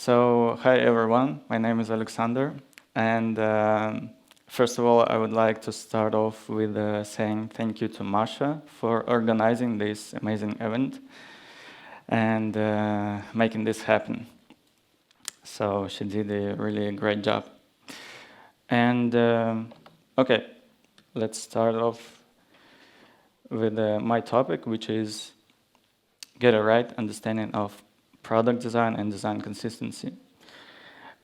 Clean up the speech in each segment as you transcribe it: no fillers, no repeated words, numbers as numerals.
So, hi everyone, my name is Alexander, and first of all, I would like to start off with saying thank you to Masha for organizing this amazing event and making this happen. So, she did a really great job. And okay, let's start off with my topic, which is get a right understanding of product design and design consistency.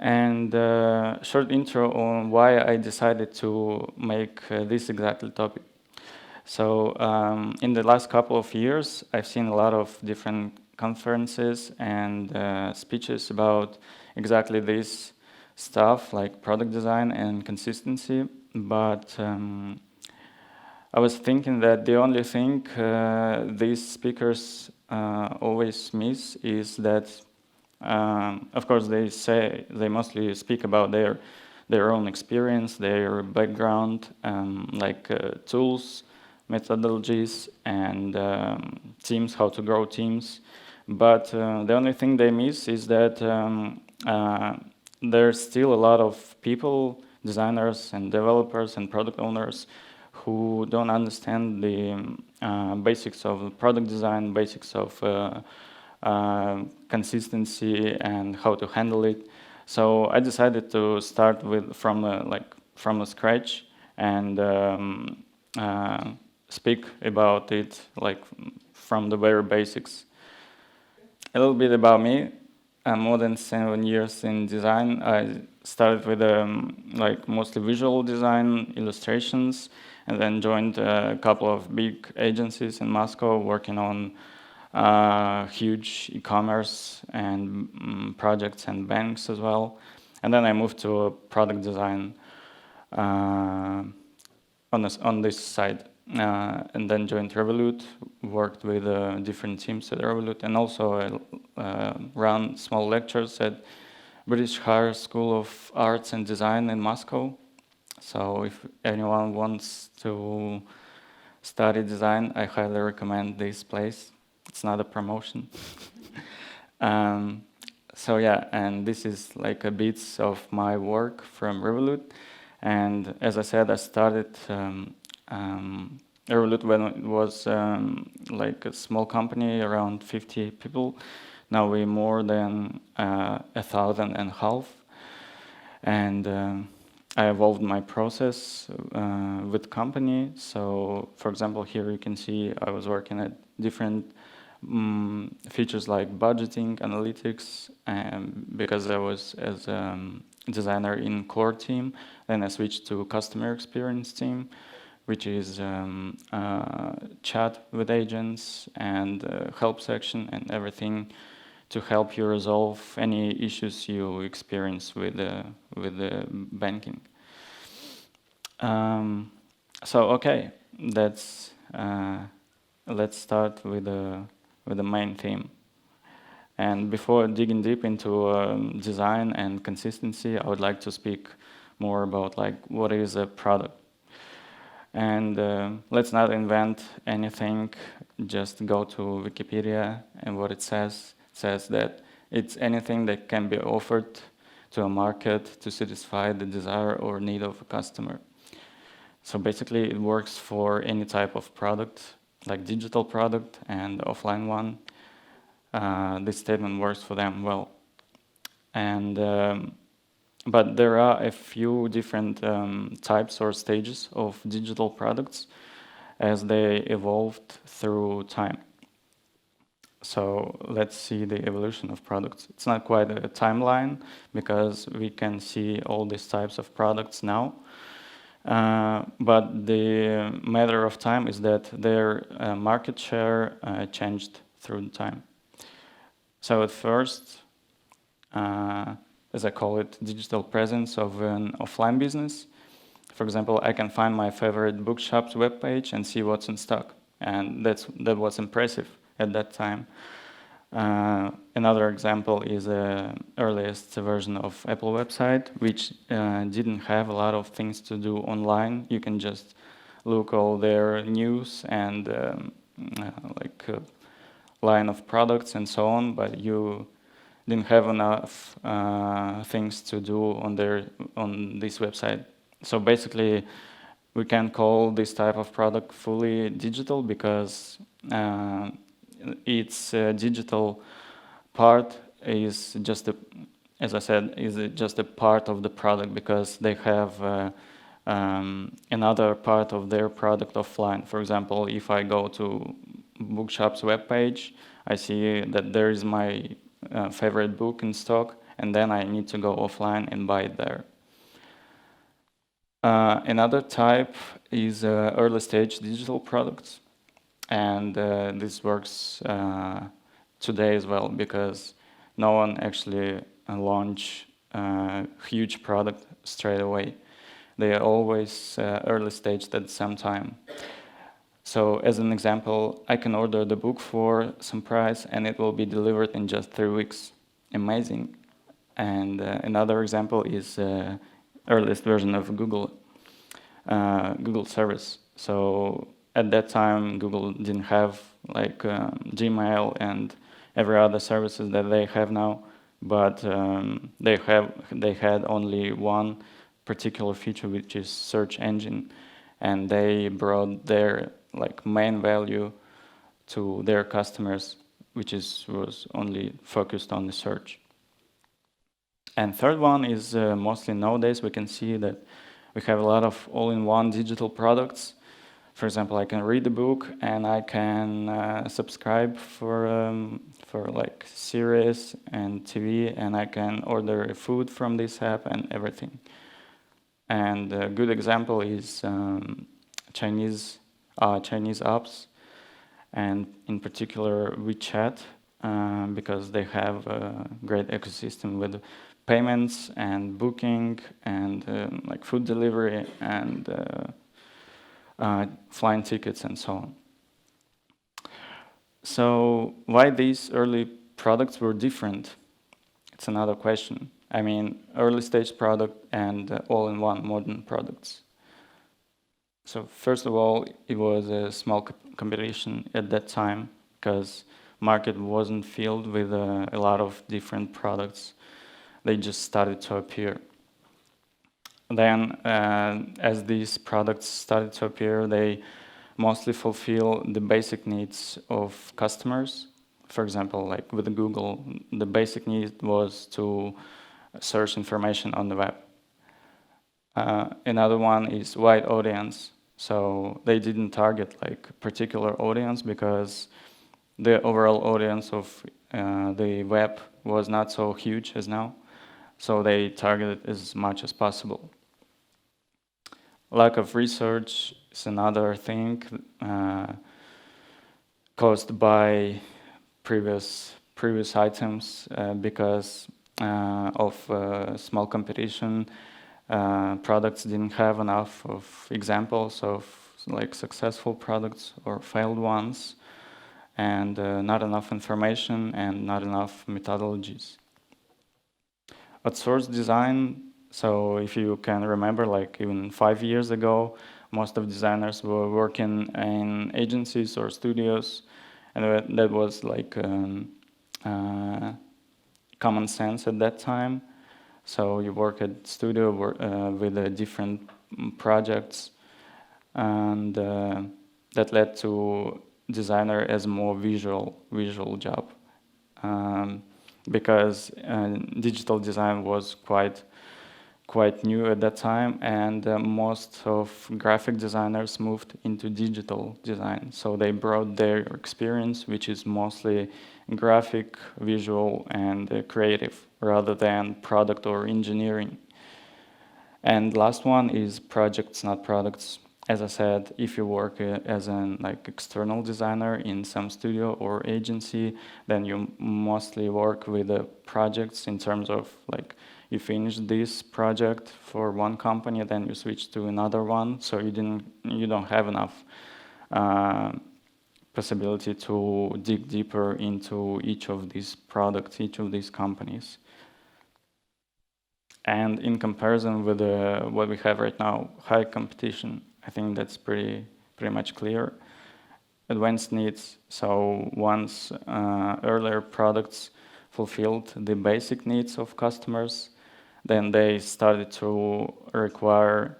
And short intro on why I decided to make this exactly topic. So in the last couple of years, I've seen a lot of different conferences and speeches about exactly this stuff, like product design and consistency. But I was thinking that the only thing these speakers always miss is that, of course, they mostly speak about their own experience, their background, like tools, methodologies, and teams, how to grow teams. But the only thing they miss is that there's still a lot of people, designers and developers and product owners who don't understand the basics of product design, basics of consistency and how to handle it. So I decided to start from the scratch and speak about it like from the very basics. A little bit about me. I'm more than 7 years in design. I started with like mostly visual design, illustrations, and then joined a couple of big agencies in Moscow working on huge e-commerce and projects and banks as well. And then I moved to product design on this side. And then joined REVOLUT, worked with different teams at REVOLUT, and also ran small lectures at British Higher School of Arts and Design in Moscow. So if anyone wants to study design, I highly recommend this place. It's not a promotion. So yeah, and this is like a bit of my work from REVOLUT. And as I said, I started REVOLUT when it was like a small company, around 50 people. Now we're more than 1,500. And I evolved my process with the company. So, for example, here you can see I was working at different features like budgeting, analytics, because I was as a designer in core team. Then I switched to customer experience team, which is chat with agents and help section and everything to help you resolve any issues you experience with the banking. So okay, let's start with the main theme. And before digging deep into design and consistency, I would like to speak more about like what is a product. And let's not invent anything, just go to Wikipedia, and what it says that it's anything that can be offered to a market to satisfy the desire or need of a customer. So basically it works for any type of product, like digital product and offline one. This statement works for them well. And but there are a few different types or stages of digital products as they evolved through time. So let's see the evolution of products. It's not quite a timeline because we can see all these types of products now. But the matter of time is that their market share changed through time. So at first, as I call it, digital presence of an offline business. For example, I can find my favorite bookshop's webpage and see what's in stock. And that was impressive at that time. Another example is the earliest version of Apple website, which didn't have a lot of things to do online. You can just look all their news and line of products and so on, but you didn't have enough things to do on this website. So basically, we can call this type of product fully digital because its digital part is just as I said, is just a part of the product because they have another part of their product offline. For example, if I go to Bookshop's webpage, I see that there is my favorite book in stock, and then I need to go offline and buy it there. Another type is early stage digital products, and this works today as well because no one actually launch a huge product straight away. They are always early stage at some time. So as an example, I can order the book for some price and it will be delivered in just 3 weeks. Amazing. And another example is earliest version of Google service. So at that time, Google didn't have like Gmail and every other services that they have now, but they had only one particular feature, which is search engine, and they brought their like main value to their customers, which was only focused on the search. And third one is mostly nowadays we can see that we have a lot of all-in-one digital products. For example, I can read the book and I can subscribe for like series and TV, and I can order food from this app and everything. And a good example is Chinese apps, and in particular WeChat, because they have a great ecosystem with payments and booking and like food delivery and flying tickets and so on. So why these early products were different? It's another question. I mean, early stage product and all-in-one modern products. So first of all, it was a small competition at that time because market wasn't filled with a lot of different products. They just started to appear. Then, as these products started to appear, they mostly fulfill the basic needs of customers. For example, like with Google, the basic need was to search information on the web. Another one is wide audience. So they didn't target like a particular audience because the overall audience of the web was not so huge as now. So they targeted as much as possible. Lack of research is another thing caused by previous items because of small competition. Products didn't have enough of examples of like successful products or failed ones, and not enough information and not enough methodologies. Outsourced design. So if you can remember, like even 5 years ago, most of designers were working in agencies or studios, and that was like common sense at that time. So you work at studio with different projects, and that led to designer as more visual job, because digital design was quite new at that time, and most of graphic designers moved into digital design. So they brought their experience, which is mostly graphic, visual, and creative, rather than product or engineering. And last one is projects, not products. As I said, if you work as an like external designer in some studio or agency, then you mostly work with the projects in terms of like you finish this project for one company, then you switch to another one. So you don't have enough possibility to dig deeper into each of these products, each of these companies. And in comparison with what we have right now, high competition, I think that's pretty much clear. Advanced needs. So once earlier products fulfilled the basic needs of customers. Then they started to require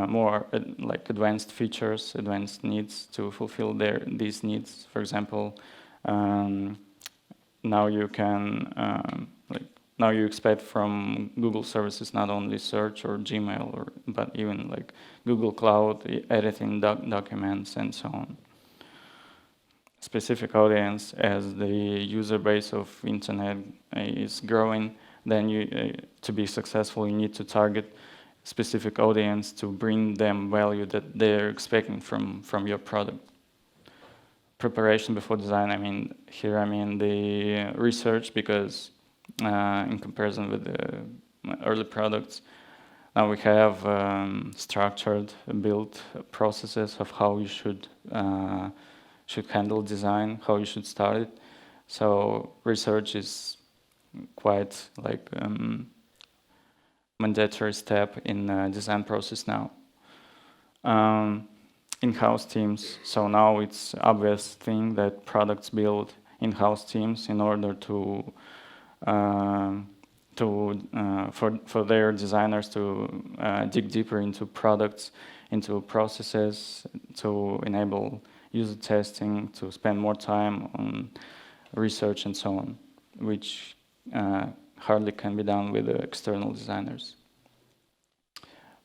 more like advanced features, advanced needs to fulfill these needs. For example, now you can now you expect from Google services not only search or Gmail, but even like Google Cloud, editing documents, and so on. Specific audience, as the user base of internet is growing, then to be successful, you need to target specific audience to bring them value that they're expecting from your product. Preparation before design, I mean the research, because in comparison with the early products, now we have structured, built processes of how you should handle design, how you should start it. So research is quite like mandatory step in the design process now. In-house teams. So now it's obvious thing that products build in-house teams in order for their designers to dig deeper into products, into processes, to enable user testing, to spend more time on research and so on, which hardly can be done with external designers.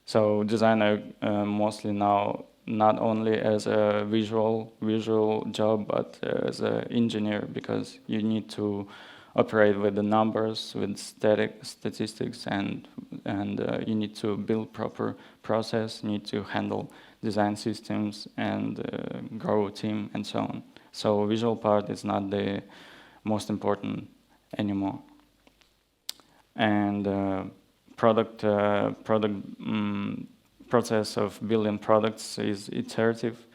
So designer mostly now not only as a visual job, but as an engineer, because you need to operate with the numbers, with statistics, and you need to build proper process, you need to handle design systems and grow a team and so on. So visual part is not the most important anymore. And product process of building products is iterative.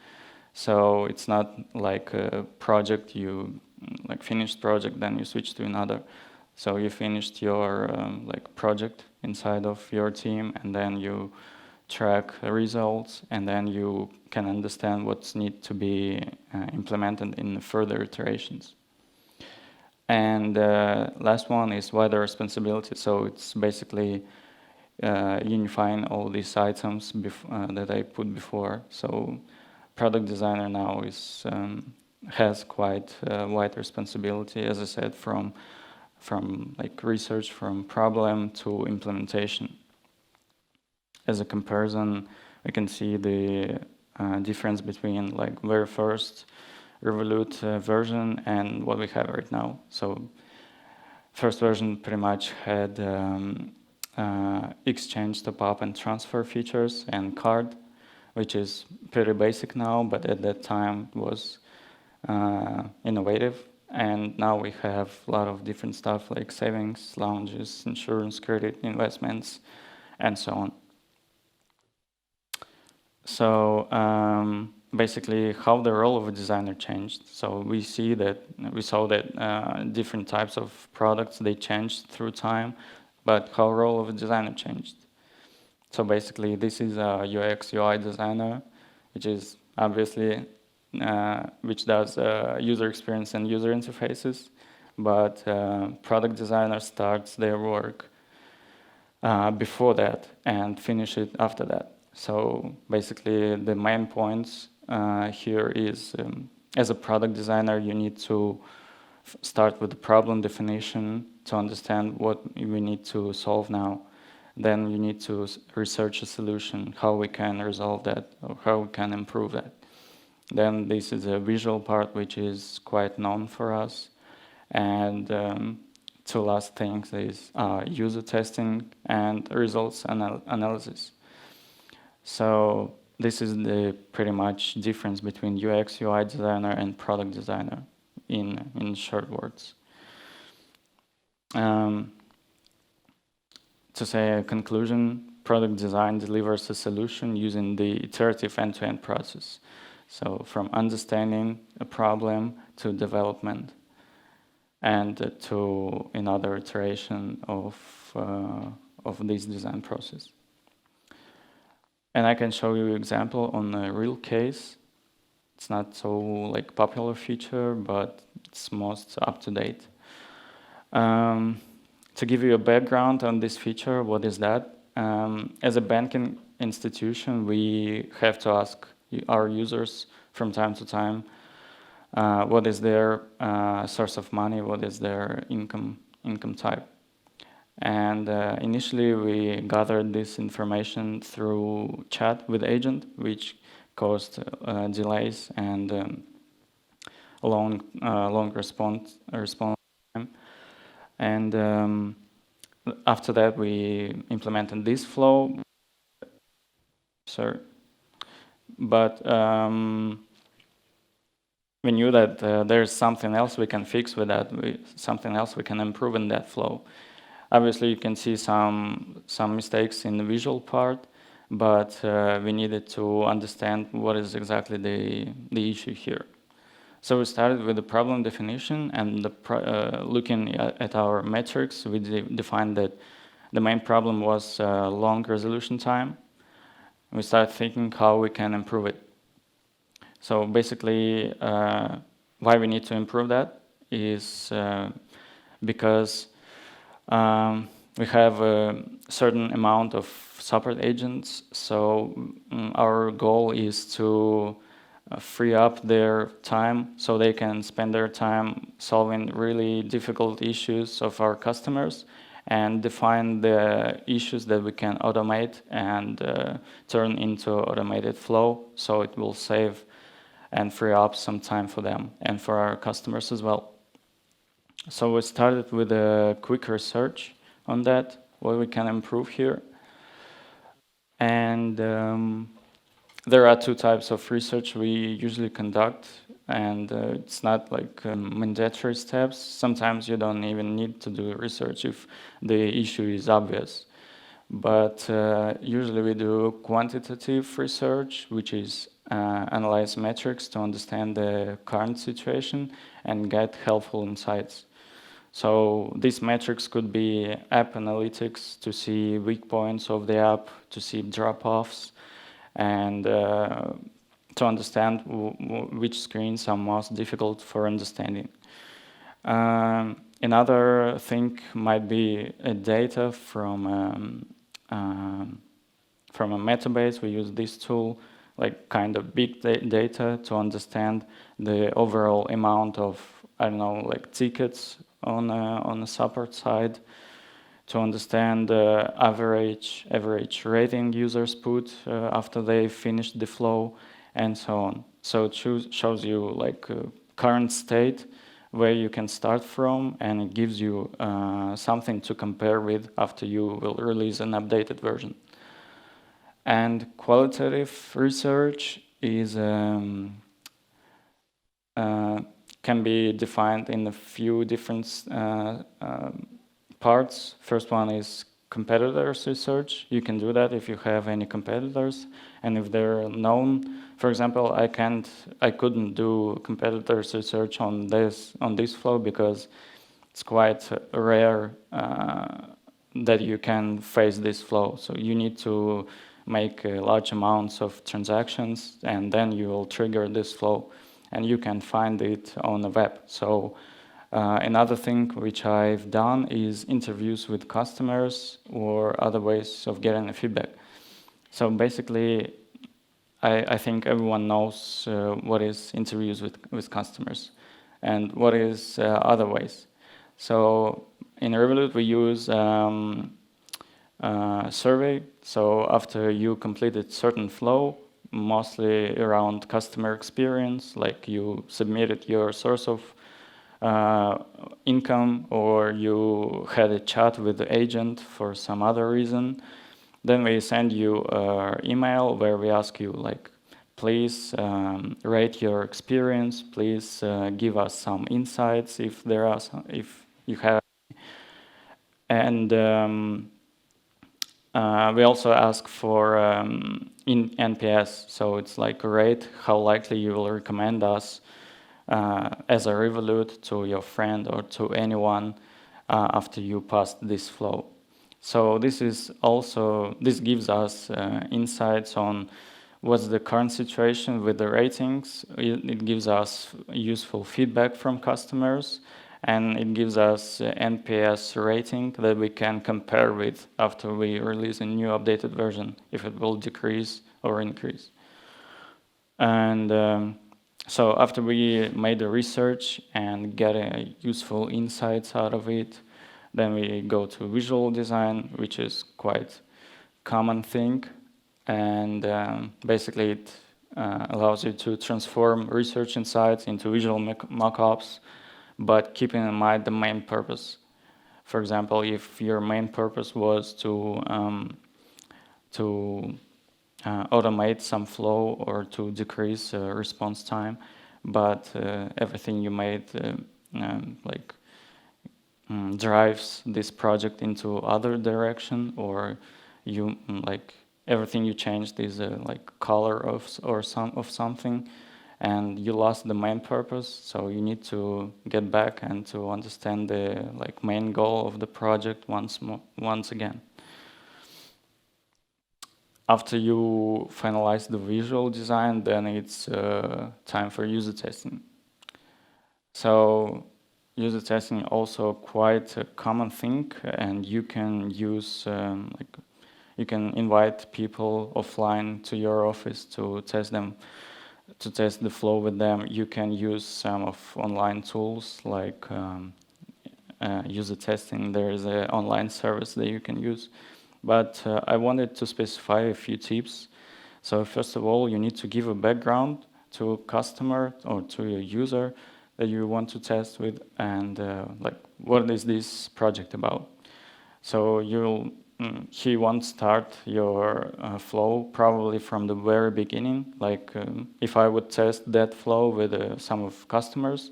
So it's not like a project, you like finished project, then you switch to another. So you finished your like project inside of your team, and then you track results, and then you can understand what's need to be implemented in further iterations. And last one is wider responsibility. So it's basically unifying all these items that I put before. So product designer now has quite wide responsibility, as I said, from like research, from problem to implementation. As a comparison, we can see the difference between like very first REVOLUT version and what we have right now. So first version pretty much had exchange, top-up, and transfer features and card, which is pretty basic now, but at that time was innovative. And now we have a lot of different stuff like savings, lounges, insurance, credit, investments, and so on. So basically, how the role of a designer changed. So we saw that different types of products, they changed through time, but how the role of a designer changed. So basically, this is a UX UI designer, which is obviously which does user experience and user interfaces, but product designer starts their work before that and finish it after that. So basically, the main points here is, as a product designer, you need to start with the problem definition to understand what we need to solve now. Then you need to research a solution, how we can resolve that, or how we can improve that. Then this is a visual part, which is quite known for us. And two last things is user testing and results analysis. So this is the pretty much difference between UX, UI designer and product designer in short words. To say a conclusion, product design delivers a solution using the iterative end-to-end process. So from understanding a problem to development and to another iteration of this design process. And I can show you an example on a real case. It's not so like popular feature, but it's most up to date. To give you a background on this feature, what is that? As a banking institution, we have to ask our users from time to time what is their source of money, what is their income type. And initially, we gathered this information through chat with agent, which caused delays and a long response time. And after that, we implemented this flow. But we knew that there's something else we can fix with that, something else we can improve in that flow. Obviously, you can see some mistakes in the visual part, but we needed to understand what is exactly the issue here. So we started with the problem definition, and looking at our metrics, we defined that the main problem was long resolution time. We started thinking how we can improve it. So basically, why we need to improve that is because we have a certain amount of support agents. So our goal is to free up their time so they can spend their time solving really difficult issues of our customers and define the issues that we can automate and turn into automated flow, so it will save and free up some time for them and for our customers as well. So we started with a quick research on that, what we can improve here. And there are two types of research we usually conduct, and it's not like mandatory steps. Sometimes you don't even need to do research if the issue is obvious. But usually we do quantitative research, which is analyze metrics to understand the current situation and get helpful insights. So these metrics could be app analytics to see weak points of the app, to see drop-offs, and to understand which screens are most difficult for understanding. Another thing might be data from a metabase. We use this tool, like kind of big data, to understand the overall amount of, I don't know, like tickets on the support side, to understand the average rating users put after they finish the flow, and so on. So it shows you like current state where you can start from, and it gives you something to compare with after you will release an updated version. And qualitative research is can be defined in a few different parts. First one is competitors research. You can do that if you have any competitors and if they're known. For example, I couldn't do competitors research on this flow because it's quite rare that you can face this flow. So you need to make large amounts of transactions, and then you will trigger this flow, and you can find it on the web. So another thing which I've done is interviews with customers or other ways of getting the feedback. So basically, I think everyone knows what is interviews with customers and what is other ways. So in REVOLUT, we use survey. So after you completed certain flow, mostly around customer experience, like you submitted your source of income, or you had a chat with the agent for some other reason, then we send you an email where we ask you, like, please rate your experience, please give us some insights if there are some, if you have. And we also ask for in NPS, so it's like a rate how likely you will recommend us as a REVOLUT to your friend or to anyone after you pass this flow. So this gives us insights on what's the current situation with the ratings. It gives us useful feedback from customers, and it gives us NPS rating that we can compare with after we release a new updated version, if it will decrease or increase. And so after we made the research and get useful insights out of it, then we go to visual design, which is quite common thing. And basically it allows you to transform research insights into visual mockups, but keeping in mind the main purpose. For example, if your main purpose was to automate some flow or to decrease response time, but everything you made drives this project into other direction, or you everything you changed is color of something, and you lost the main purpose. So you need to get back and to understand the main goal of the project once again. After you finalize the visual design, then it's time for user testing. So user testing also quite a common thing, and you can use you can invite people offline to your office to test them, to test the flow with them. You can use some of online tools like user testing. There is an online service that you can use. But I wanted to specify a few tips. So first of all, you need to give a background to a customer or to a user that you want to test with, and what is this project about? So he won't start your flow probably from the very beginning. If I would test that flow with some of customers,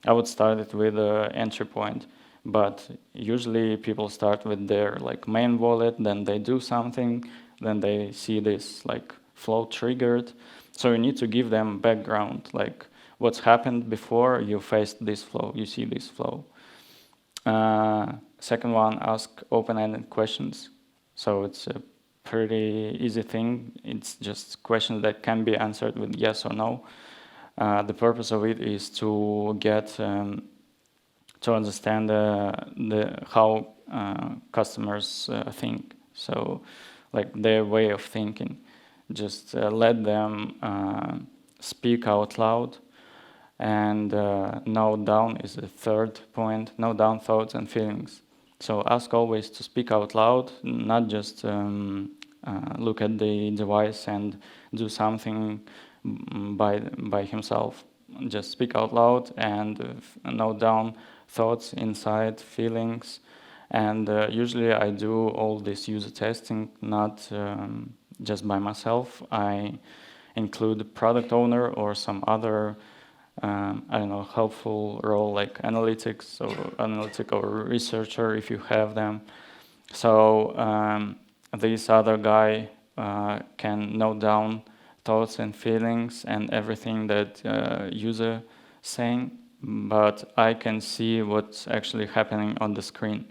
I would start it with an entry point. But usually people start with their main wallet, then they do something, then they see this flow triggered. So you need to give them background, what's happened before you faced this flow, you see this flow. Second one, ask open-ended questions. So it's a pretty easy thing. It's just questions that can be answered with yes or no. The purpose of it is to get to understand how customers think. So their way of thinking. Just let them speak out loud. And note down is the third point, note down thoughts and feelings. So ask always to speak out loud, not just look at the device and do something by himself. Just speak out loud and note down thoughts, insight, feelings. And usually I do all this user testing not just by myself. I include the product owner or some other helpful role like analytics or analytic or researcher if you have them. So this other guy can note down thoughts and feelings and everything that user saying, but I can see what's actually happening on the screen.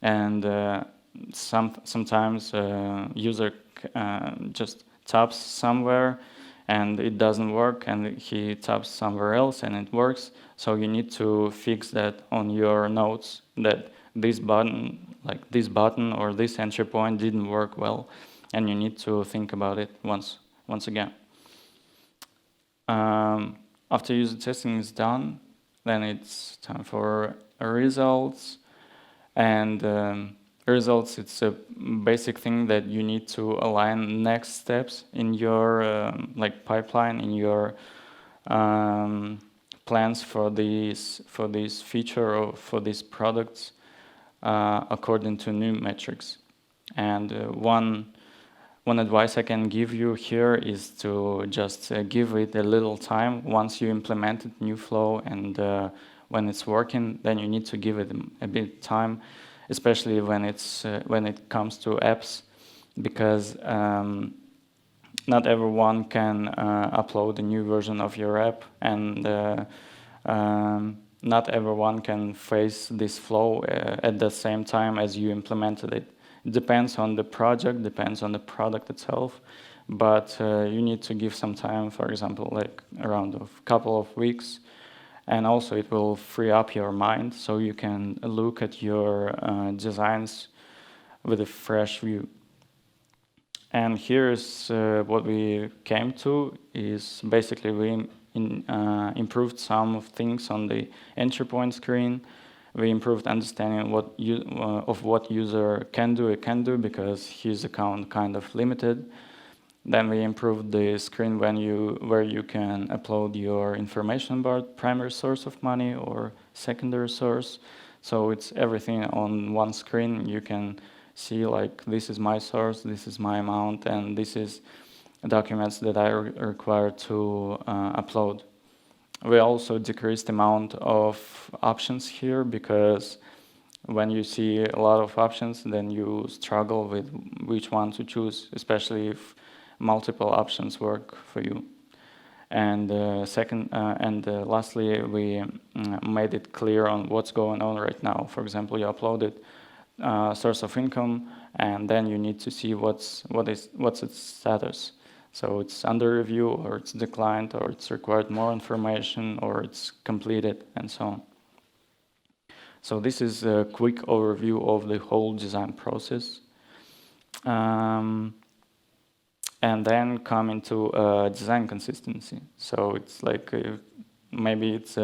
And sometimes user just taps somewhere and it doesn't work, and he taps somewhere else and it works. So you need to fix that on your notes, that this button or this entry point didn't work well, and you need to think about it once again. After user testing is done, then it's time for results. And results, it's a basic thing that you need to align next steps in your pipeline, in your plans for this feature or for these products according to new metrics. And one advice I can give you here is to just give it a little time. Once you implemented new flow and when it's working, then you need to give it a bit time, especially when it comes to apps, because not everyone can upload a new version of your app, and not everyone can face this flow at the same time as you implemented it. It depends on the project, depends on the product itself, but you need to give some time, for example, around a couple of weeks, And also it will free up your mind so you can look at your designs with a fresh view. And here's what we came to is basically we improved some things on the entry point screen. We improved understanding of what user can do because his account kind of limited. Then we improved the screen where you can upload your information about primary source of money or secondary source. So it's everything on one screen. You can see like this is my source, this is my amount, and this is documents that I require to upload. We also decreased the amount of options here because when you see a lot of options, then you struggle with which one to choose, especially if multiple options work for you. And lastly, we made it clear on what's going on right now. For example, you uploaded source of income, and then you need to see what's its status. So it's under review, or it's declined, or it's required more information, or it's completed, and so on. So this is a quick overview of the whole design process. And then come into design consistency. So it's like maybe it's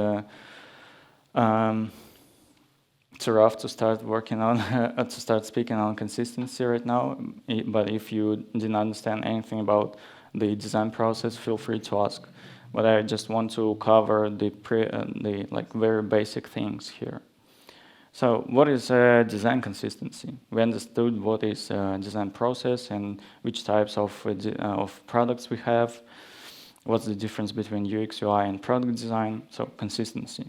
rough to start working on to start speaking on consistency right now. But if you didn't understand anything about the design process, feel free to ask. But I just want to cover the like very basic things here. So what is design consistency? We understood what is design process and which types of products we have. What's the difference between UX, UI, and product design? So consistency.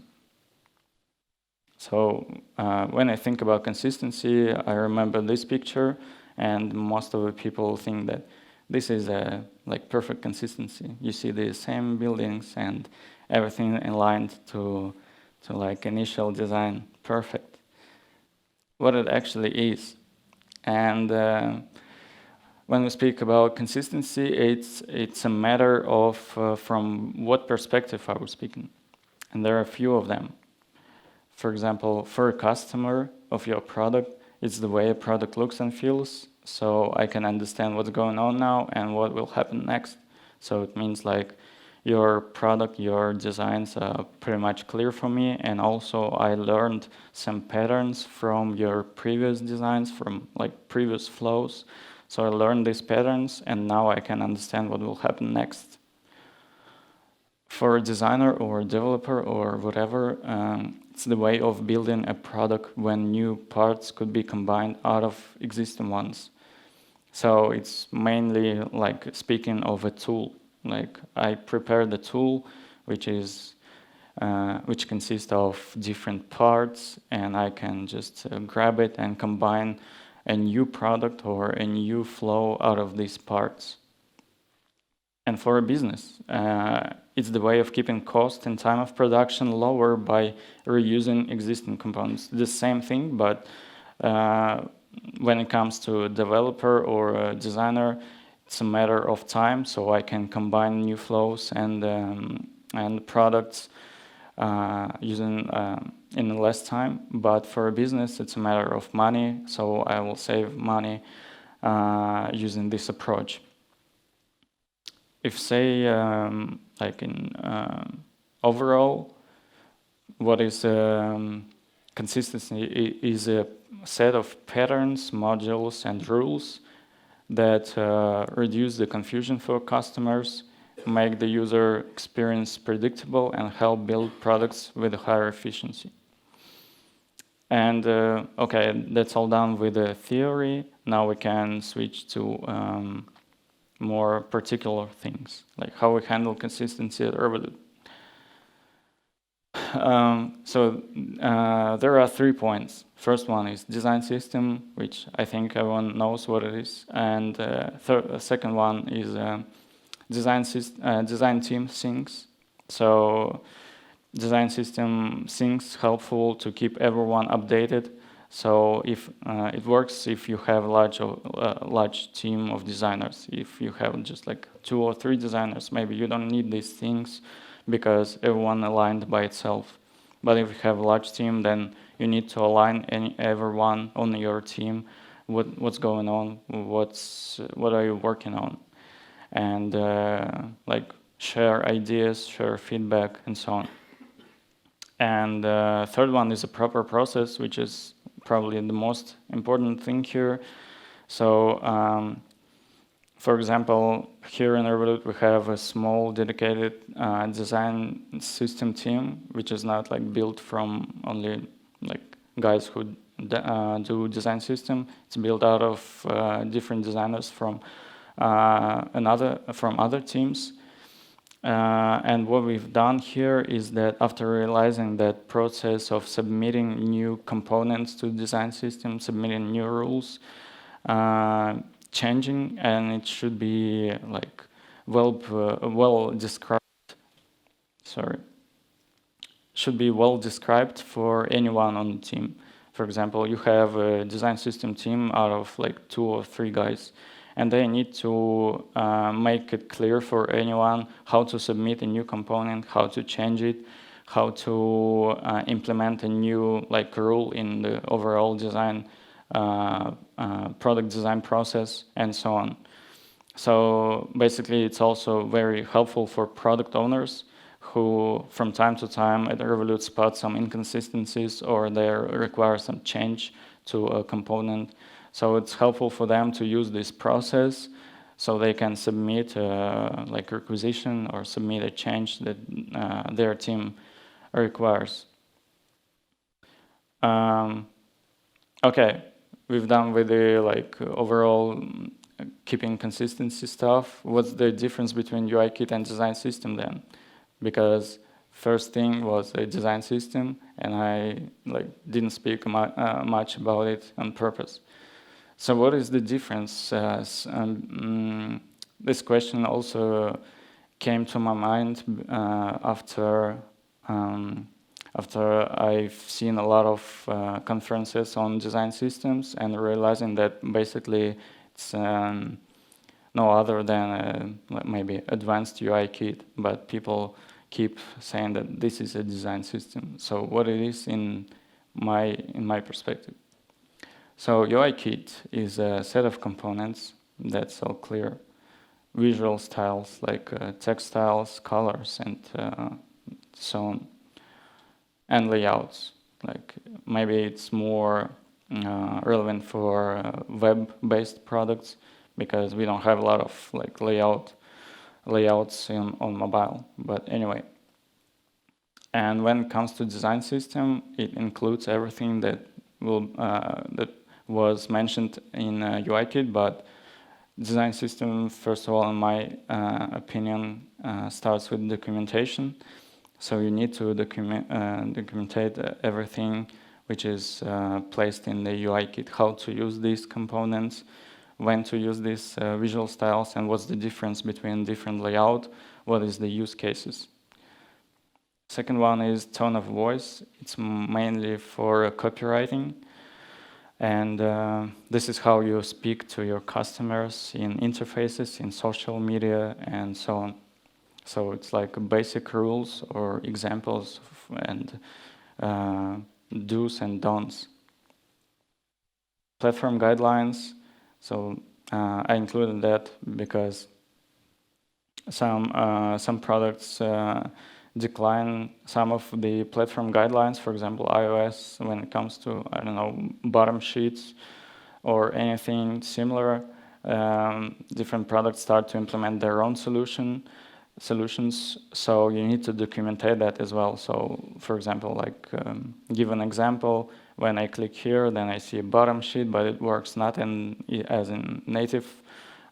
So when I think about consistency, I remember this picture, and most of the people think that this is like perfect consistency. You see the same buildings and everything aligned to like initial design, perfect. What it actually is. And when we speak about consistency, it's a matter of from what perspective are we speaking. And there are a few of them. For example, for a customer of your product, it's the way a product looks and feels, so I can understand what's going on now and what will happen next. So it means like your product, your designs are pretty much clear for me, and also I learned some patterns from your previous designs, from like previous flows. So I learned these patterns, and now I can understand what will happen next. For a designer or a developer or whatever, it's the way of building a product when new parts could be combined out of existing ones. So it's mainly like speaking of a tool. Like I prepare the tool, which consists of different parts, and I can just grab it and combine a new product or a new flow out of these parts. And for a business, it's the way of keeping cost and time of production lower by reusing existing components. The same thing, but when it comes to a developer or a designer, it's a matter of time, so I can combine new flows and products using in less time. But for a business, it's a matter of money, so I will save money using this approach. If say, like in overall, what is consistency is a set of patterns, modules, and rules that reduce the confusion for customers, make the user experience predictable, and help build products with higher efficiency. And okay, that's all done with the theory. Now we can switch to more particular things, like how we handle consistency at REVOLUT. So there are 3 points. First one is design system, which I think everyone knows what it is. And second one is design team syncs. So design system syncs helpful to keep everyone updated. So if it works if you have a large team of designers. If you have just like 2 or 3 designers, maybe you don't need these things because everyone aligned by itself. But if you have a large team, then you need to align everyone on your team, what's going on, what are you working on, and like share ideas, share feedback, and so on. And third one is a proper process, which is probably the most important thing here. So, for example, here in REVOLUT we have a small dedicated design system team, which is not like built from only like guys who do design system. It's built out of different designers from other teams. And what we've done here is that after realizing that process of submitting new components to the design system, submitting new rules, changing, and it should be like well described. Sorry, should be well described for anyone on the team. For example, you have a design system team out of like 2 or 3 guys, and they need to make it clear for anyone how to submit a new component, how to change it, how to implement a new like rule in the overall design product design process, and so on. So basically, it's also very helpful for product owners who from time to time at REVOLUT spot some inconsistencies or they require some change to a component. So it's helpful for them to use this process so they can submit like requisition or submit a change that their team requires. Okay, we've done with the like overall keeping consistency stuff. What's the difference between UIKit and design system then? Because first thing was a design system, and I like didn't speak much about it on purpose. So what is the difference? This question also came to my mind after I've seen a lot of conferences on design systems and realizing that basically it's no other than maybe advanced UIKit, but people keep saying that this is a design system. So what it is in my perspective. So UIKit is a set of components that's all clear. Visual styles like text styles, colors, and so on. And layouts. Like maybe it's more relevant for web-based products because we don't have a lot of like layouts on mobile. But anyway. And when it comes to design system, it includes everything that was mentioned in UIKit, but design system, first of all, in my opinion, starts with documentation. So you need to documentate everything which is placed in the UIKit, how to use these components, when to use these visual styles, and what's the difference between different layout, what is the use cases. Second one is tone of voice. It's mainly for copywriting. And this is how you speak to your customers in interfaces, in social media, and so on. So it's like basic rules or examples and do's and don'ts. Platform guidelines. So I included that because some products decline some of the platform guidelines, for example, iOS, when it comes to, I don't know, bottom sheets or anything similar. Different products start to implement their own solutions, so you need to document that as well. So, for example, like give an example, when I click here, then I see a bottom sheet, but it works not as in native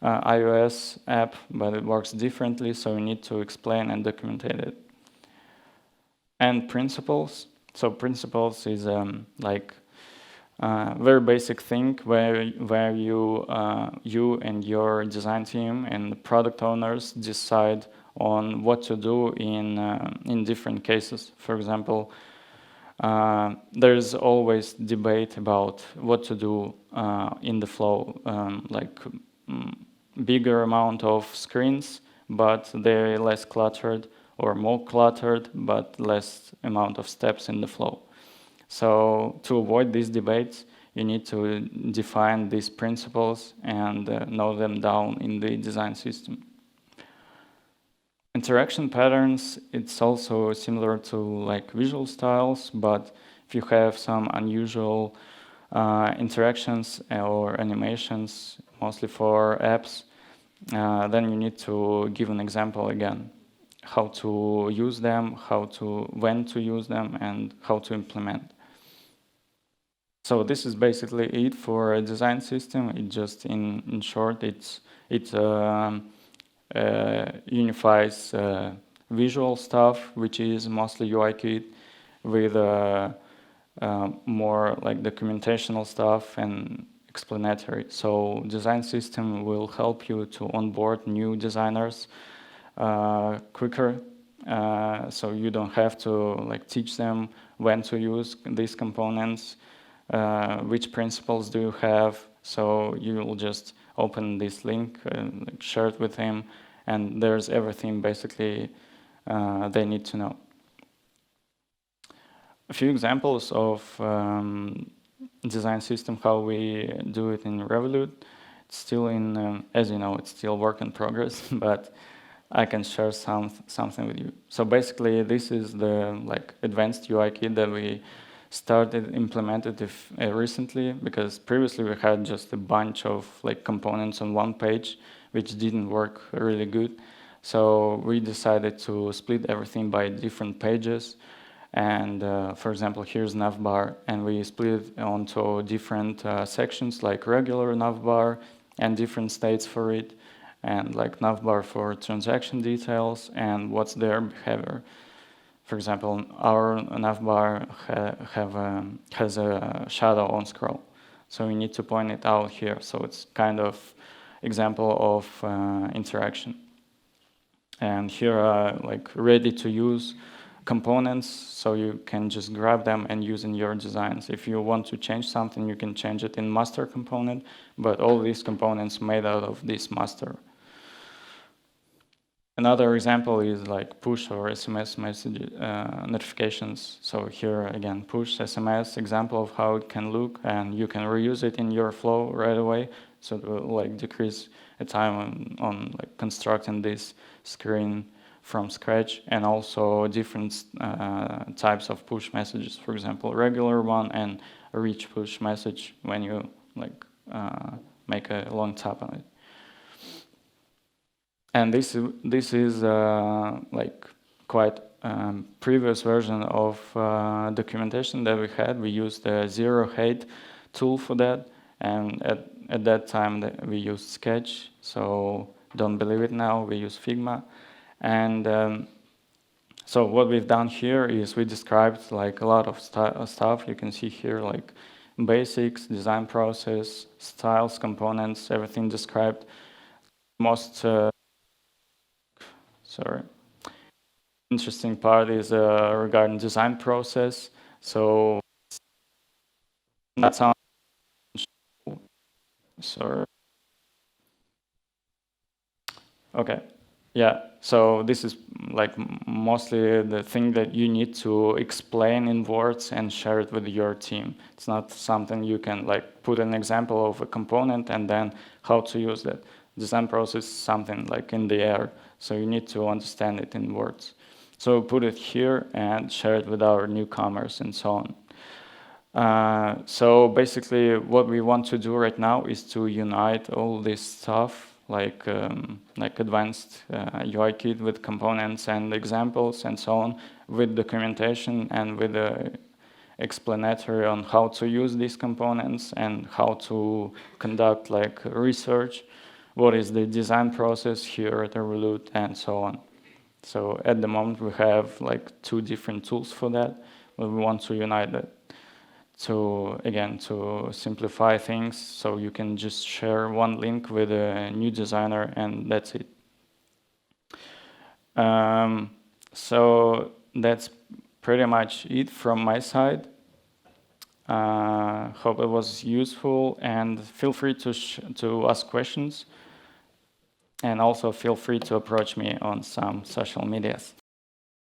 iOS app, but it works differently, so you need to explain and document it. And principles. So principles is like very basic thing where you and your design team and the product owners decide on what to do in different cases. For example, there's always debate about what to do in the flow, like bigger amount of screens, but they're less cluttered, or more cluttered, but less amount of steps in the flow. So to avoid these debates, you need to define these principles and know them down in the design system. Interaction patterns, it's also similar to like visual styles, but if you have some unusual interactions or animations, mostly for apps, then you need to give an example again, how to use them, when to use them, and how to implement. So this is basically it for a design system. It just, in short, it unifies visual stuff, which is mostly UIKit, with more like documentational stuff and explanatory. So design system will help you to onboard new designers quicker, so you don't have to like teach them when to use these components, which principles do you have. So you will just open this link, like share it with him, and there's everything basically they need to know. A few examples of design system, how we do it in Revolut. It's still in, as you know, it's still work in progress, but I can share something with you. So basically, this is the like advanced UI kit that we implemented recently, because previously we had just a bunch of like components on one page, which didn't work really good. So we decided to split everything by different pages. And for example, here's navbar, and we split it onto different sections, like regular navbar and different states for it, and like navbar for transaction details and what's their behavior. For example, our navbar has a shadow on scroll, so we need to point it out here. So it's kind of example of interaction. And here are like ready to use components, so you can just grab them and use in your designs. If you want to change something, you can change it in master component, but all these components made out of this master. Another example is like push or SMS message notifications. So here again, push, SMS, example of how it can look, and you can reuse it in your flow right away. So it will like decrease the time on like constructing this screen from scratch, and also different types of push messages. For example, regular one and a rich push message when you like make a long tap on it. And this is like quite previous version of documentation that we had. We used the Zero Hate tool for that, and at that time we used Sketch. So don't believe it now, we use Figma. And so what we've done here is we described like a lot of stuff. You can see here like basics, design process, styles, components, everything described. Most interesting part is regarding design process. So that's on. Sorry. Okay. Yeah, so this is like mostly the thing that you need to explain in words and share it with your team. It's not something you can like put an example of a component and then how to use that. Design process is something like in the air, so you need to understand it in words. So put it here and share it with our newcomers and so on. So basically what we want to do right now is to unite all this stuff, like advanced UIKit with components and examples and so on, with documentation and with the explanatory on how to use these components and how to conduct like research, what is the design process here at REVOLUT, and so on. So at the moment we have like 2 different tools for that, but we want to unite that. So again, to simplify things, so you can just share one link with a new designer and that's it. So that's pretty much it from my side. Hope it was useful, and feel free to ask questions, and also feel free to approach me on some social medias.